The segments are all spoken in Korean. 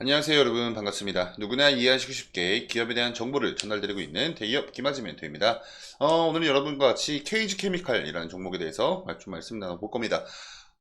안녕하세요 여러분, 반갑습니다. 누구나 이해하시기 쉽게 기업에 대한 정보를 전달드리고 있는 대기업 김아지 멘토입니다. 오늘은 여러분과 같이 KG케미칼이라는 종목에 대해서 좀 말씀 나눠볼 겁니다.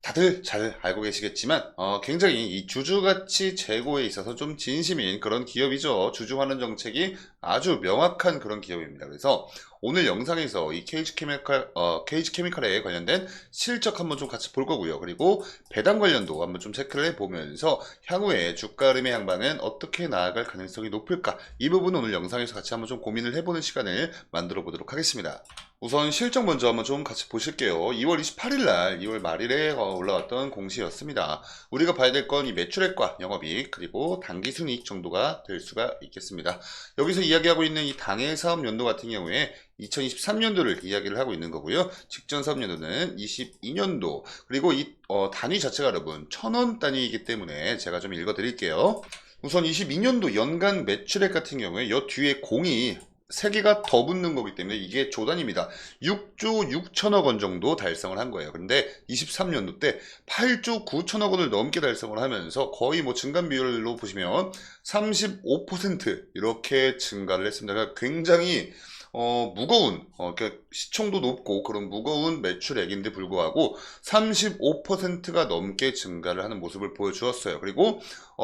다들 잘 알고 계시겠지만 굉장히 이 주주가치 제고에 있어서 좀 진심인 그런 기업이죠. 주주환원 정책이 아주 명확한 그런 기업입니다. 그래서 오늘 영상에서 이 KG케미칼에 관련된 실적 한번 좀 같이 볼 거고요. 그리고 배당 관련도 한번 좀 체크를 해보면서 향후에 주가 흐름의 향방은 어떻게 나아갈 가능성이 높을까, 이 부분은 오늘 영상에서 같이 한번 좀 고민을 해보는 시간을 만들어 보도록 하겠습니다. 우선 실적 먼저 한번 좀 같이 보실게요. 2월 28일 날, 2월 말일에 올라왔던 공시였습니다. 우리가 봐야 될 건 이 매출액과 영업이익 그리고 당기순이익 정도가 될 수가 있겠습니다. 여기서 이야기하고 있는 이 당해 사업 연도 같은 경우에 2023년도를 이야기를 하고 있는 거고요. 직전 사업연도는 22년도. 그리고 이 단위 자체가 여러분 1000원 단위이기 때문에 제가 좀 읽어 드릴게요. 우선 22년도 연간 매출액 같은 경우에 이 뒤에 공이 3개가 더 붙는 거기 때문에 이게 조단입니다. 6조 6천억 원 정도 달성을 한 거예요. 근데 23년도 때 8조 9천억 원을 넘게 달성을 하면서 거의 뭐 증감 비율로 보시면 35% 이렇게 증가를 했습니다. 그러니까 굉장히 무거운, 시총도 높고 그런 무거운 매출액인데 불구하고 35%가 넘게 증가를 하는 모습을 보여주었어요. 그리고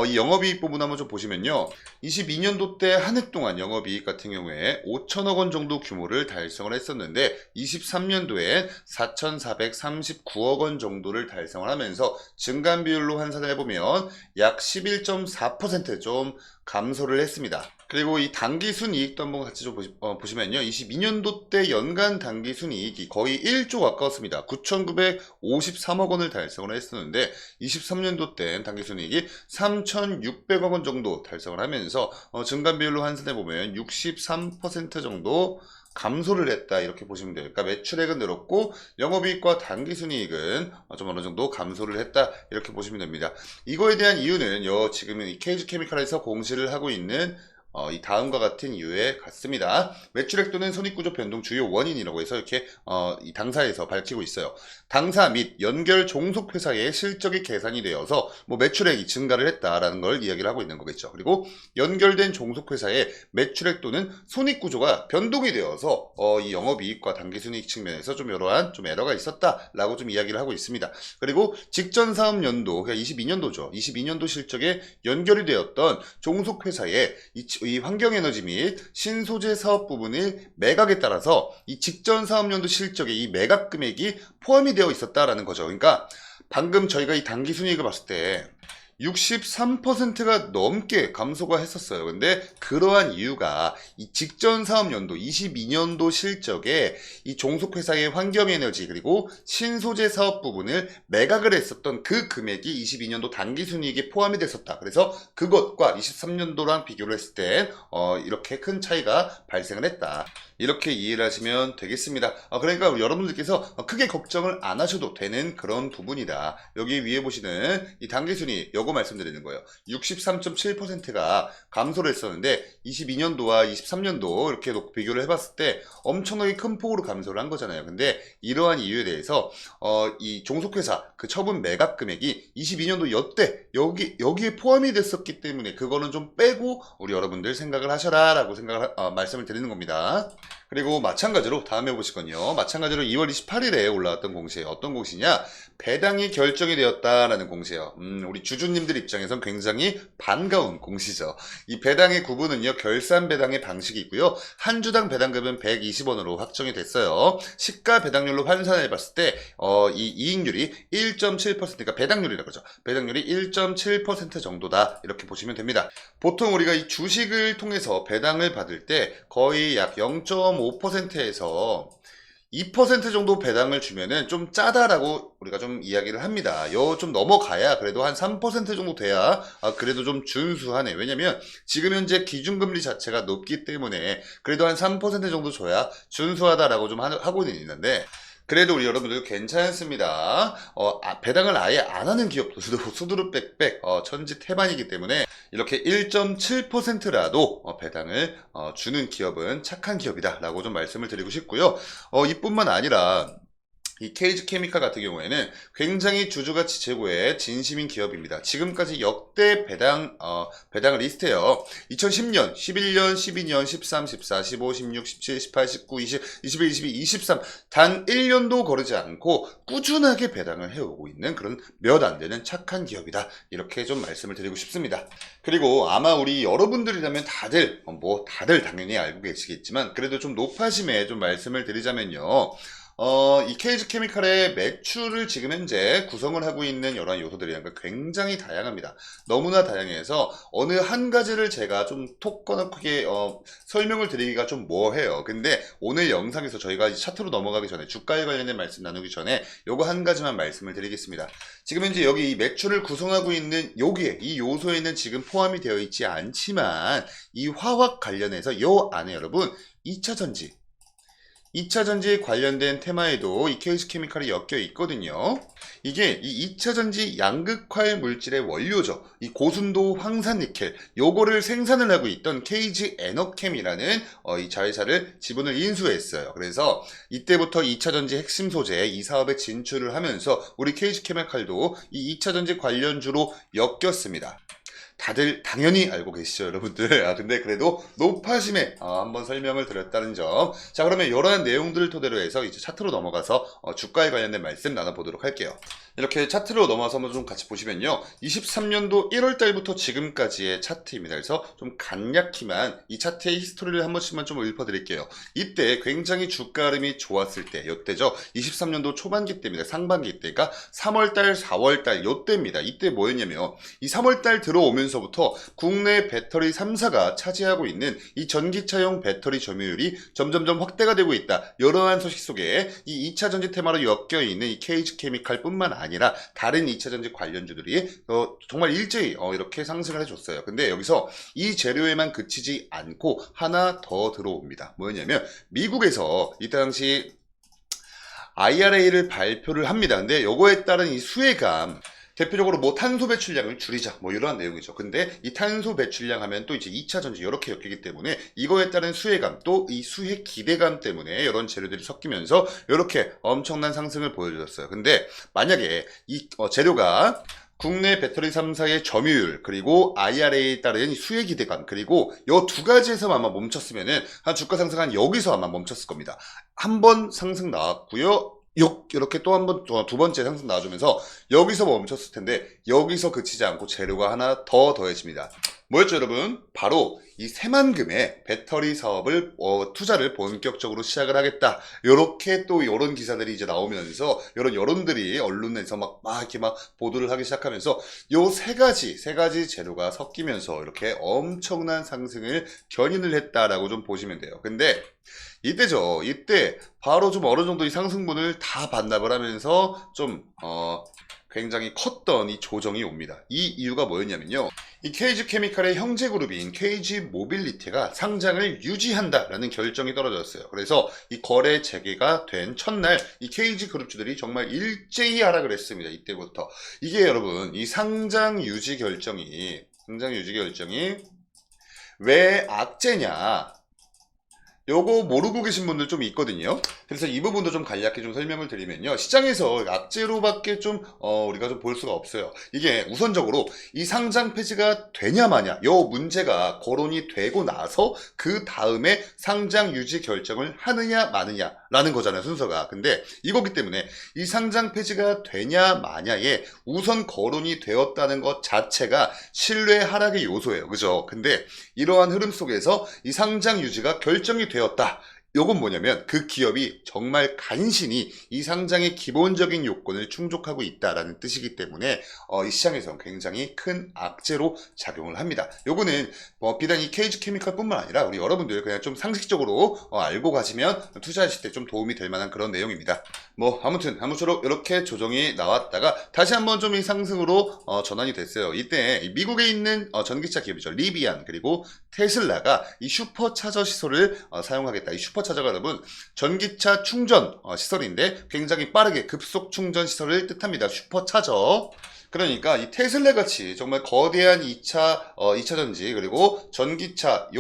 이 영업이익 부분 한번 좀 보시면요. 22년도 때 한 해 동안 영업이익 같은 경우에 5천억 원 정도 규모를 달성을 했었는데 23년도에 4,439억 원 정도를 달성을 하면서 증감 비율로 환산을 해보면 약 11.4% 감소를 했습니다. 그리고 이 당기순이익도 한번 같이 좀 보시면요. 22년도 때 연간 당기순이익이 거의 1조 가까웠습니다. 9,953억 원을 달성을 했었는데 23년도 때 당기순이익이 3,600억 원 정도 달성을 하면서 증감 비율로 환산해 보면 63% 정도 감소를 했다, 이렇게 보시면 돼요. 그러니까 매출액은 늘었고 영업이익과 당기순이익은 좀 어느 정도 감소를 했다, 이렇게 보시면 됩니다. 이거에 대한 이유는 지금은 이 KG케미칼에서 공시를 하고 있는 이 다음과 같은 이유에 같습니다. 매출액 또는 손익구조 변동 주요 원인이라고 해서 이렇게 이 당사에서 밝히고 있어요. 당사 및 연결 종속회사의 실적이 계산이 되어서 뭐 매출액이 증가를 했다라는 걸 이야기를 하고 있는 거겠죠. 그리고 연결된 종속회사의 매출액 또는 손익구조가 변동이 되어서 이 영업이익과 당기순이익 측면에서 좀 이러한 좀 에러가 있었다라고 좀 이야기를 하고 있습니다. 그리고 직전 사업 연도, 그러니까 22년도죠. 22년도 실적에 연결이 되었던 종속회사의 이 환경에너지 및 신소재 사업 부분의 매각에 따라서 이 직전 사업연도 실적에 이 매각 금액이 포함이 되어 있었다라는 거죠. 그러니까 방금 저희가 이 당기순이익을 봤을 때 63%가 넘게 감소가 했었어요. 근데 그러한 이유가 이 직전 사업연도 22년도 실적에 이 종속회사의 환경에너지 그리고 신소재 사업 부분을 매각을 했었던 그 금액이 22년도 당기순이익에 포함이 됐었다. 그래서 그것과 23년도랑 비교를 했을 때 이렇게 큰 차이가 발생을 했다, 이렇게 이해를 하시면 되겠습니다. 그러니까 우리 여러분들께서 크게 걱정을 안 하셔도 되는 그런 부분이다. 여기 위에 보시는 이 당기순이익 요거 말씀드리는 거예요. 63.7%가 감소를 했었는데 22년도와 23년도 이렇게 놓고 비교를 해봤을 때 엄청나게 큰 폭으로 감소를 한 거잖아요. 근데 이러한 이유에 대해서 이 종속회사 그 처분 매각 금액이 22년도 여때 여기에 포함이 됐었기 때문에 그거는 좀 빼고 우리 여러분들 생각을 하셔라 라고 말씀을 드리는 겁니다. 그리고 마찬가지로 다음에 보시건요. 마찬가지로 2월 28일에 올라왔던 공시예요. 어떤 공시냐? 배당이 결정이 되었다라는 공시예요. 우리 주주님들 입장에선 굉장히 반가운 공시죠. 이 배당의 구분은요, 결산 배당의 방식이 있고요. 한 주당 배당금은 120원으로 확정이 됐어요. 시가 배당률로 환산해 봤을 때 이 이익률이 1.7%, 그러니까 배당률이라고 그러죠. 배당률이 1.7% 정도다, 이렇게 보시면 됩니다. 보통 우리가 이 주식을 통해서 배당을 받을 때 거의 약 0.5%에서 2% 정도 배당을 주면은 좀 짜다라고 우리가 좀 이야기를 합니다. 좀 넘어가야 그래도 한 3% 정도 돼야 그래도 좀 준수하네. 왜냐면 지금 현재 기준금리 자체가 높기 때문에 그래도 한 3% 정도 줘야 준수하다라고 좀 하고는 있는데, 그래도 우리 여러분들 괜찮습니다. 배당을 아예 안 하는 기업도 수두룩 빽빽 천지태반이기 때문에 이렇게 1.7%라도 배당을 주는 기업은 착한 기업이다 라고 좀 말씀을 드리고 싶고요. 이뿐만 아니라 이 KG 케미칼 같은 경우에는 굉장히 주주가치 제고의 진심인 기업입니다. 지금까지 역대 배당 리스트예요. 2010년, 11년, 12년, 13, 14, 15, 16, 17, 18, 19, 20, 21, 22, 23 단 1년도 거르지 않고 꾸준하게 배당을 해오고 있는 그런 몇 안 되는 착한 기업이다. 이렇게 좀 말씀을 드리고 싶습니다. 그리고 아마 우리 여러분들이라면 다들 당연히 알고 계시겠지만 그래도 좀 높아심에 좀 말씀을 드리자면요. 이 KG 케미칼의 매출을 지금 현재 구성을 하고 있는 여러 요소들이 굉장히 다양합니다. 너무나 다양해서 어느 한 가지를 제가 좀 톡 꺼놓게 설명을 드리기가 좀 뭐해요. 근데 오늘 영상에서 저희가 이 차트로 넘어가기 전에 주가에 관련된 말씀 나누기 전에 요거 한 가지만 말씀을 드리겠습니다. 지금 현재 여기 이 매출을 구성하고 있는 여기에 이 요소에는 지금 포함이 되어 있지 않지만 이 화학 관련해서 요 안에 여러분 2차전지 관련된 테마에도 이 KG케미칼이 엮여 있거든요. 이게 이 2차전지 양극화 물질의 원료죠. 이 고순도 황산니켈 요거를 생산을 하고 있던 KG 에너캠이라는 이 자회사를 지분을 인수했어요. 그래서 이때부터 2차전지 핵심 소재 이 사업에 진출을 하면서 우리 KG케미칼도 이 2차전지 관련주로 엮였습니다. 다들 당연히 알고 계시죠, 여러분들. 근데 그래도 높아심에 한번 설명을 드렸다는 점. 자, 그러면 이러한 내용들을 토대로 해서 이제 차트로 넘어가서 주가에 관련된 말씀 나눠보도록 할게요. 이렇게 차트로 넘어가서 한번 좀 같이 보시면요. 23년도 1월 달부터 지금까지의 차트입니다. 그래서 좀 간략히만 이 차트의 히스토리를 한 번씩만 좀 읊어드릴게요. 이때 굉장히 주가 흐름이 좋았을 때, 이때죠. 23년도 초반기 때입니다. 상반기 때가 3월달, 4월달, 이때입니다. 이때 뭐였냐면 이 3월달 들어오면서부터 국내 배터리 3사가 차지하고 있는 이 전기차용 배터리 점유율이 점점점 확대가 되고 있다. 이러한 소식 속에 이 2차전지 테마로 엮여있는 이 KG케미칼 뿐만 아니라 다른 2차전지 관련주들이 정말 일제히 이렇게 상승을 해줬어요. 근데 여기서 이 재료에만 그치지 않고 하나 더 들어옵니다. 뭐였냐면 미국에서 이때 당시 IRA를 발표를 합니다. 근데 요거에 따른 이 수혜감 대표적으로 뭐 탄소 배출량을 줄이자 뭐 이러한 내용이죠. 근데 이 탄소 배출량 하면 또 이제 2차 전지 이렇게 엮이기 때문에 이거에 따른 수혜감 또 이 수혜 기대감 때문에 이런 재료들이 섞이면서 이렇게 엄청난 상승을 보여줬어요. 근데 만약에 이 재료가 국내 배터리 3사의 점유율 그리고 IRA에 따른 수혜 기대감 그리고 이 두 가지에서 아마 멈췄으면은 한 주가 상승한 여기서 아마 멈췄을 겁니다. 한 번 상승 나왔고요. 이렇게 또 한 번, 두 번째 상승 나와주면서 여기서 멈췄을 텐데 여기서 그치지 않고 재료가 하나 더 더해집니다. 뭐였죠, 여러분? 바로 이 새만금의 배터리 사업을 투자를 본격적으로 시작을 하겠다. 요렇게 또 요런 기사들이 이제 나오면서 요런 여론들이 언론에서 막 이렇게 보도를 하기 시작하면서 요 세 가지 재료가 섞이면서 이렇게 엄청난 상승을 견인을 했다라고 좀 보시면 돼요. 근데 이때죠. 이때 바로 좀 어느 정도 이 상승분을 다 반납을 하면서 좀 굉장히 컸던 이 조정이 옵니다. 이 이유가 뭐였냐면요. 이 KG케미칼의 형제그룹인 KG모빌리티가 상장을 유지한다라는 결정이 떨어졌어요. 그래서 이 거래 재개가 된 첫날 이 KG그룹주들이 정말 일제히 하락을 했습니다. 이때부터. 이게 여러분 이 상장 유지 결정이 왜 악재냐 요거 모르고 계신 분들 좀 있거든요. 그래서 이 부분도 좀 간략히 좀 설명을 드리면요. 시장에서 악재로밖에 좀 우리가 좀 볼 수가 없어요. 이게 우선적으로 이 상장 폐지가 되냐 마냐 요 문제가 거론이 되고 나서 그 다음에 상장 유지 결정을 하느냐 마느냐 라는 거잖아요, 순서가. 근데 이거기 때문에 이 상장 폐지가 되냐 마냐에 우선 거론이 되었다는 것 자체가 신뢰 하락의 요소예요. 그죠? 근데 이러한 흐름 속에서 이 상장 유지가 결정이 되었다. 요건 뭐냐면 그 기업이 정말 간신히 이 상장의 기본적인 요건을 충족하고 있다라는 뜻이기 때문에 이 시장에서는 굉장히 큰 악재로 작용을 합니다. 요거는 비단 이 KG케미칼 뿐만 아니라 우리 여러분들 그냥 좀 상식적으로 알고 가시면 투자하실 때 좀 도움이 될 만한 그런 내용입니다. 아무쪼록 이렇게 조정이 나왔다가 다시 한번 좀 이 상승으로 전환이 됐어요. 이때 미국에 있는 전기차 기업이죠. 리비안 그리고 테슬라가 이 슈퍼차저 시설을 사용하겠다. 이 슈퍼차저 슈퍼차저가 여러분 전기차 충전 시설인데 굉장히 빠르게 급속 충전 시설을 뜻합니다. 슈퍼차저. 그러니까 이 테슬라 같이 정말 거대한 2차 전지 그리고 전기차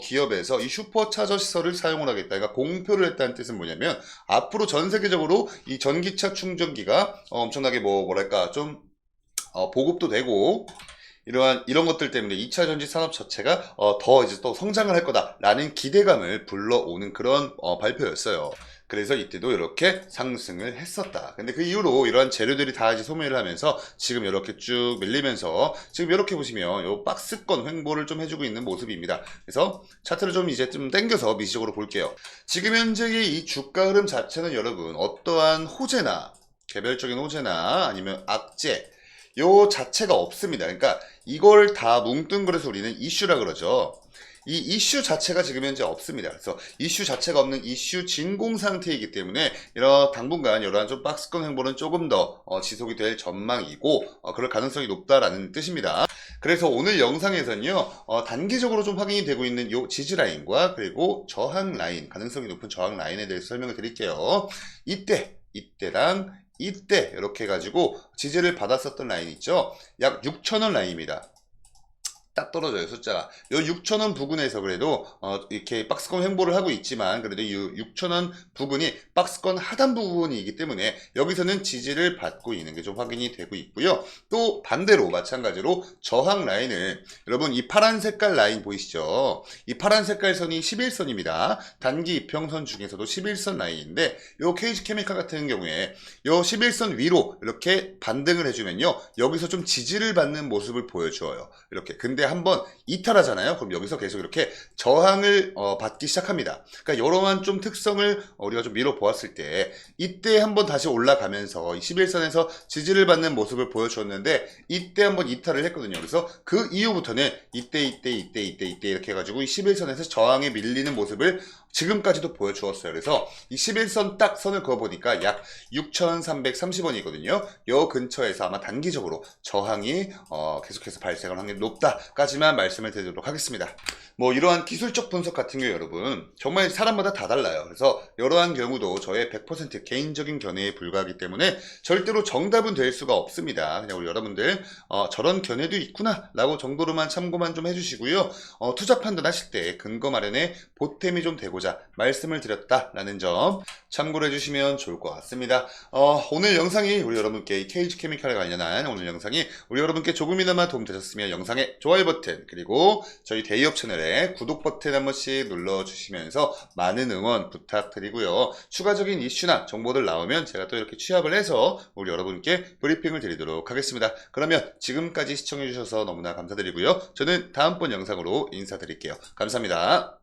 기업에서 이 슈퍼차저 시설을 사용을 하겠다. 그러니까 공표를 했다는 뜻은 뭐냐면 앞으로 전 세계적으로 이 전기차 충전기가 엄청나게 뭐랄까 좀 보급도 되고 이런 것들 때문에 2차 전지 산업 자체가 더 이제 또 성장을 할 거다라는 기대감을 불러오는 그런 발표였어요. 그래서 이때도 이렇게 상승을 했었다. 근데 그 이후로 이러한 재료들이 다 이제 소멸을 하면서 지금 이렇게 쭉 밀리면서 지금 이렇게 보시면 요 박스권 횡보를 좀 해주고 있는 모습입니다. 그래서 차트를 좀 이제 좀 당겨서 미시적으로 볼게요. 지금 현재의 이 주가 흐름 자체는 여러분 어떠한 호재나 개별적인 호재나 아니면 악재 요 자체가 없습니다. 그러니까 이걸 다 뭉뚱그려서 우리는 이슈라 그러죠. 이 이슈 자체가 지금 현재 없습니다. 그래서 이슈 자체가 없는 이슈 진공 상태이기 때문에 당분간 이러한 좀 박스권 횡보는 조금 더 지속이 될 전망이고 그럴 가능성이 높다라는 뜻입니다. 그래서 오늘 영상에서는요 단기적으로 좀 확인이 되고 있는 요 지지 라인과 그리고 저항 라인, 가능성이 높은 저항 라인에 대해서 설명을 드릴게요. 이때랑 이때 이렇게 해가지고 지지를 받았었던 라인 있죠. 약 6,000원 라인입니다. 딱 떨어져요 숫자가. 요 6,000원 부근에서 그래도 이렇게 박스권 횡보를 하고 있지만 그래도 이 6,000원 부근이 박스권 하단 부분이기 때문에 여기서는 지지를 받고 있는 게 좀 확인이 되고 있고요. 또 반대로 마찬가지로 저항 라인을 여러분 이 파란 색깔 라인 보이시죠? 이 파란 색깔 선이 11선입니다. 단기 이평선 중에서도 11선 라인인데 요 KG 케미칼 같은 경우에 요 11선 위로 이렇게 반등을 해주면요 여기서 좀 지지를 받는 모습을 보여줘요. 이렇게. 근데 한번 이탈하잖아요. 그럼 여기서 계속 이렇게 저항을 받기 시작합니다. 그러니까 이러한 좀 특성을 우리가 좀 미뤄 보았을 때 이때 한번 다시 올라가면서 21선에서 지지를 받는 모습을 보여주었는데 이때 한번 이탈을 했거든요. 그래서 그 이후부터는 이때 이렇게 해가지고 이 11선에서 저항에 밀리는 모습을 지금까지도 보여주었어요. 그래서 이 11선 딱 선을 그어보니까 약 6,330원이거든요. 요 근처에서 아마 단기적으로 저항이 계속해서 발생할 확률이 높다까지만 말씀을 드리도록 하겠습니다. 뭐 이러한 기술적 분석 같은 경우 여러분 정말 사람마다 다 달라요. 그래서 이러한 경우도 저의 100% 개인적인 견해에 불과하기 때문에 절대로 정답은 될 수가 없습니다. 그냥 우리 여러분들 저런 견해도 있구나 라고 정도로만 참고만 좀 해주시고요. 투자 판단하실 때 근거 마련에 보탬이 좀 되고자 말씀을 드렸다라는 점 참고로 해주시면 좋을 것 같습니다. 오늘 영상이 우리 여러분께 KG 케미칼에 관련한 오늘 영상이 우리 여러분께 조금이나마 도움되셨으면 영상에 좋아요 버튼 그리고 저희 데이업 채널에 구독 버튼 한 번씩 눌러주시면서 많은 응원 부탁드리고요. 추가적인 이슈나 정보들 나오면 제가 또 이렇게 취합을 해서 우리 여러분께 브리핑을 드리도록 하겠습니다. 그러면 지금까지 시청해주셔서 너무나 감사드리고요. 저는 다음번 영상으로 인사드릴게요. 감사합니다.